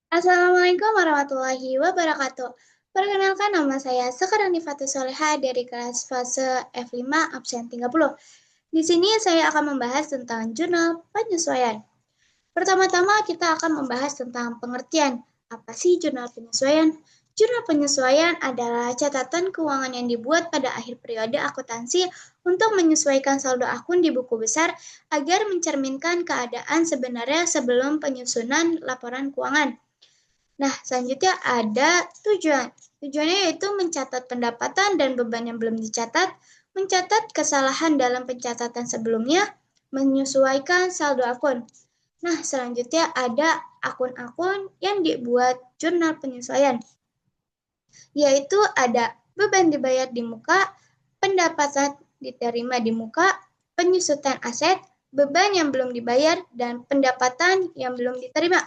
Assalamualaikum warahmatullahi wabarakatuh. Perkenalkan nama saya Sekar Nifatus Soleha dari kelas fase F5 absen 30. Di sini saya akan membahas tentang jurnal penyesuaian. Pertama-tama kita akan membahas tentang pengertian. Apa sih jurnal penyesuaian? Jurnal penyesuaian adalah catatan keuangan yang dibuat pada akhir periode akuntansi untuk menyesuaikan saldo akun di buku besar agar mencerminkan keadaan sebenarnya sebelum penyusunan laporan keuangan. Nah, selanjutnya ada tujuan. Tujuannya yaitu mencatat pendapatan dan beban yang belum dicatat, mencatat kesalahan dalam pencatatan sebelumnya, menyesuaikan saldo akun. Nah, selanjutnya ada akun-akun yang dibuat jurnal penyesuaian, yaitu ada beban dibayar di muka, pendapatan diterima di muka, penyusutan aset, beban yang belum dibayar, dan pendapatan yang belum diterima.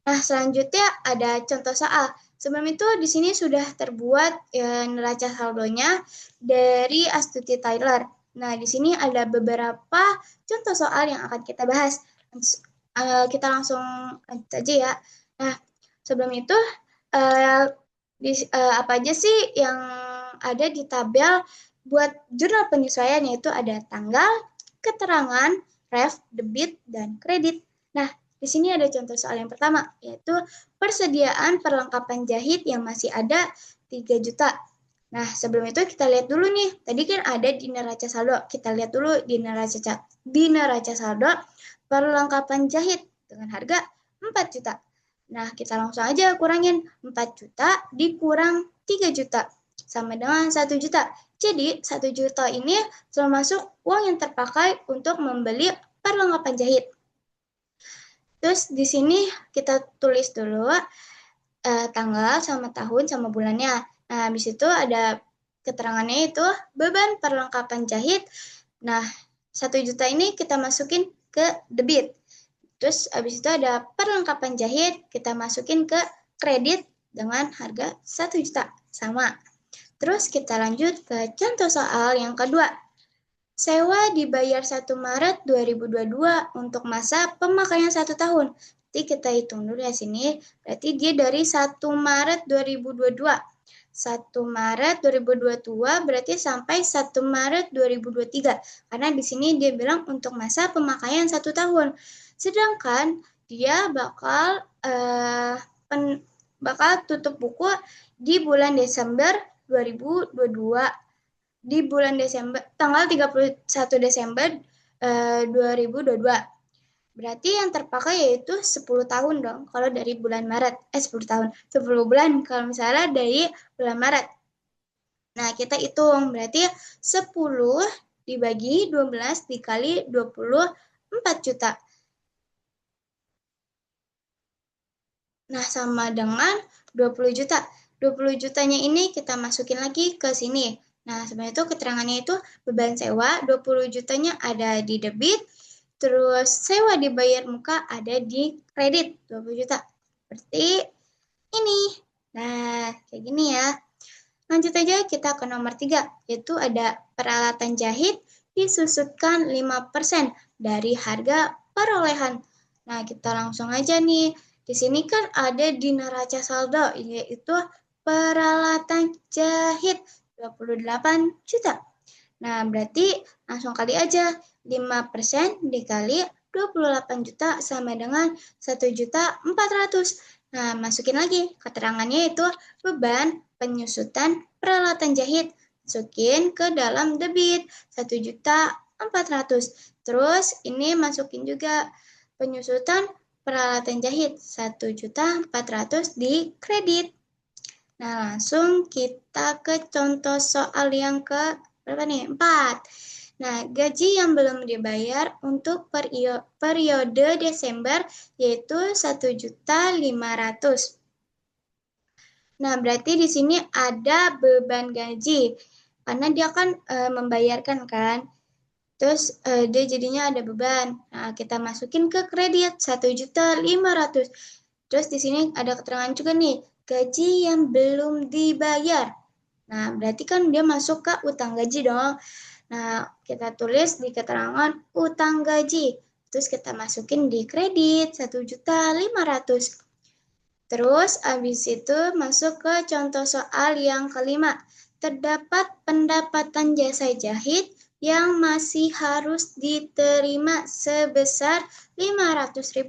Nah, selanjutnya ada contoh soal. Sebelum itu di sini sudah terbuat neraca saldonya dari Astuti Tyler. Nah, di sini ada beberapa contoh soal yang akan kita bahas. Kita langsung lanjut aja ya. Nah, sebelum itu uh, apa aja sih yang ada di tabel buat jurnal penyesuaian, yaitu ada tanggal, keterangan, ref, debit, dan kredit. Nah, di sini ada contoh soal yang pertama, yaitu persediaan perlengkapan jahit yang masih ada 3 juta. Nah, sebelum itu kita lihat dulu nih. Tadi kan ada di neraca saldo. Kita lihat dulu di neraca saldo perlengkapan jahit dengan harga 4 juta. Nah, kita langsung aja kurangin 4 juta dikurang 3 juta sama dengan 1 juta. Jadi, 1 juta ini termasuk uang yang terpakai untuk membeli perlengkapan jahit. Terus di sini kita tulis dulu tanggal sama tahun sama bulannya. Nah, habis itu ada keterangannya itu beban perlengkapan jahit. Nah, 1 juta ini kita masukin ke debit. Terus habis itu ada perlengkapan jahit, kita masukin ke kredit dengan harga 1 juta. Sama. Terus kita lanjut ke contoh soal yang kedua. Sewa dibayar 1 Maret 2022 untuk masa pemakaian 1 tahun. Jadi kita hitung dulu ya sini. Berarti dia dari 1 Maret 2022. 1 Maret 2022 berarti sampai 1 Maret 2023. Karena di sini dia bilang untuk masa pemakaian 1 tahun. Sedangkan dia bakal tutup buku di bulan Desember 2022, di bulan Desember tanggal 31 Desember 2022. Berarti yang terpakai yaitu 10 tahun dong kalau dari bulan Maret. 10 tahun. 10 bulan kalau misalnya dari bulan Maret. Nah, kita hitung berarti 10 dibagi 12 dikali 24 juta. Nah, sama dengan 20 juta. 20 jutanya ini kita masukin lagi ke sini. Nah, sebenarnya itu keterangannya itu beban sewa 20 jutanya ada di debit, terus sewa dibayar muka ada di kredit 20 juta. Seperti ini. Nah, kayak gini ya. Lanjut aja kita ke nomor 3, yaitu ada peralatan jahit disusutkan 5% dari harga perolehan. Nah, kita langsung aja nih. Di sini kan ada di neraca saldo, yaitu peralatan jahit 28 juta. Nah, berarti langsung kali aja 5% dikali 28 juta sama dengan 1.400.000. Nah, masukin lagi keterangannya itu beban penyusutan peralatan jahit. Masukin ke dalam debit 1.400.000. Terus ini masukin juga penyusutan peralatan jahit 1.400.000 di kredit. Nah, langsung kita ke contoh soal yang ke berapa nih? 4. Nah, gaji yang belum dibayar untuk periode Desember yaitu 1.500.000. Nah, berarti di sini ada beban gaji. Karena dia kan membayarkan kan. Terus dia jadinya ada beban. Nah, kita masukin ke kredit 1.500.000. Terus di sini ada keterangan juga nih, gaji yang belum dibayar. Nah, berarti kan dia masuk ke utang gaji dong. Nah, kita tulis di keterangan utang gaji. Terus kita masukin di kredit 1.500.000. Terus habis itu masuk ke contoh soal yang kelima. Terdapat pendapatan jasa jahit yang masih harus diterima sebesar 500.000.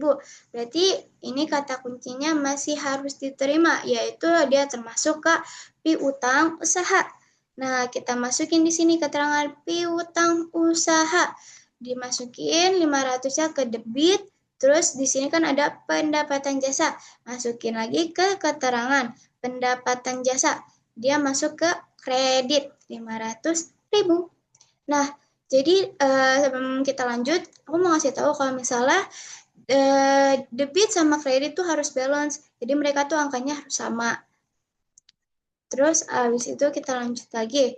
Berarti ini kata kuncinya masih harus diterima, yaitu dia termasuk ke piutang usaha. Nah, kita masukin di sini keterangan piutang usaha. Dimasukin 500-nya ke debit, terus di sini kan ada pendapatan jasa. Masukin lagi ke keterangan pendapatan jasa. Dia masuk ke kredit 500.000. Nah, jadi sebelum kita lanjut, aku mau ngasih tahu kalau misalnya debit sama kredit tuh harus balance. Jadi mereka tuh angkanya harus sama. Terus habis itu kita lanjut lagi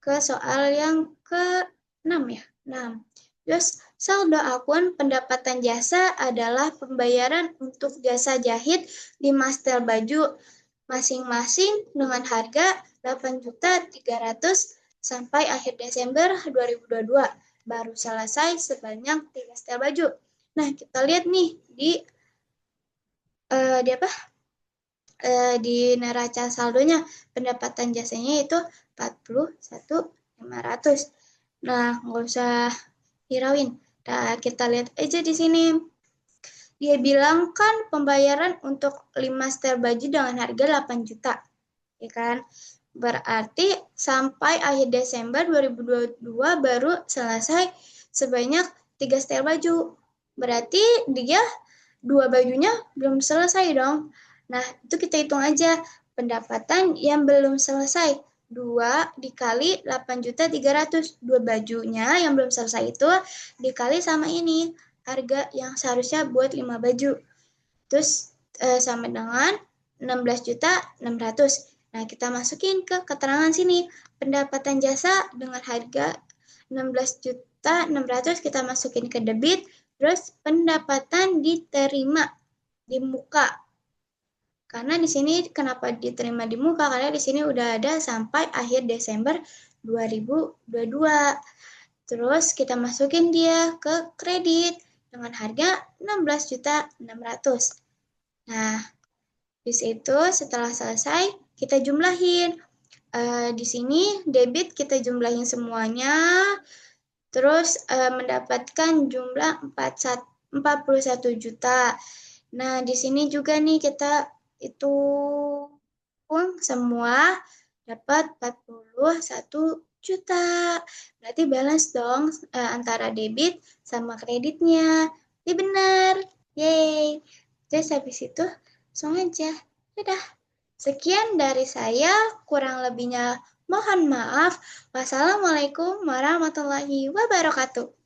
ke soal yang ke-6 ya. 6. Terus saldo akun pendapatan jasa adalah pembayaran untuk jasa jahit di setel baju masing-masing dengan harga 8.300.000 sampai akhir Desember 2022. Baru selesai sebanyak 3 setel baju. Nah, kita lihat nih di apa? Di neraca saldonya pendapatan jasanya itu 41.500. Nah, nggak usah hirauin. Nah, kita lihat aja di sini. Dia bilang kan pembayaran untuk 5 setel baju dengan harga 8 juta. Ya kan? Berarti sampai akhir Desember 2022 baru selesai sebanyak 3 setel baju. Berarti dia 2 bajunya belum selesai dong. Nah, itu kita hitung aja pendapatan yang belum selesai. 2 dikali 8.300.000. 2 bajunya yang belum selesai itu dikali sama ini. Harga yang seharusnya buat 5 baju. Terus sama dengan 16.600.000. Nah, kita masukin ke keterangan sini. Pendapatan jasa dengan harga 16.600.000 kita masukin ke debit. Terus pendapatan diterima di muka. Karena di sini kenapa diterima di muka? Karena di sini udah ada sampai akhir Desember 2022. Terus kita masukin dia ke kredit dengan harga 16.600.000. Nah, di situ setelah selesai kita jumlahin. Di sini debit kita jumlahin semuanya. Terus mendapatkan jumlah 41 juta. Nah, di sini juga nih kita hitung semua dapat 41 juta. Berarti balance dong antara debit sama kreditnya. Ini benar. Yeay. Terus habis itu langsung aja. Dadah. Sekian dari saya, kurang lebihnya mohon maaf. Wassalamualaikum warahmatullahi wabarakatuh.